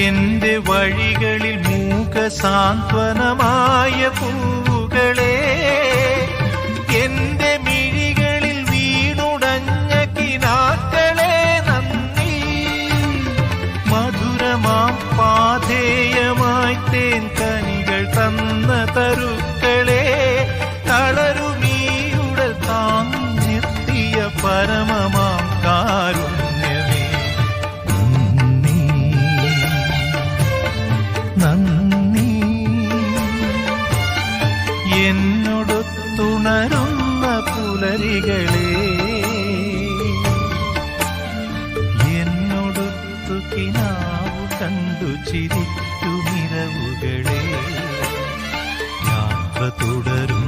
എന്റെ വഴികളിൽ മൂകസാന്ത്വനമായ പൂവുകളെ, എന്റെ മിഴികളിൽ വീണുടഞ്ഞ കിനാക്കളെ നന്ദി. മധുരമാം പാധേയമായി തേൻ കനികൾ തന്ന തരുക്കളെ, തളരുമീയുടൽ താങ്ങി നിർത്തിയ പരമമാം കാരുണ്യമേ, നന്ദി. എന്നോടൊത്തുണരുന്ന പുലരികളെ, എന്നോടൊത്തു കിനാവു കണ്ടു ചിരിക്കുമിരവുകളെ, യാത്ര തുടരും.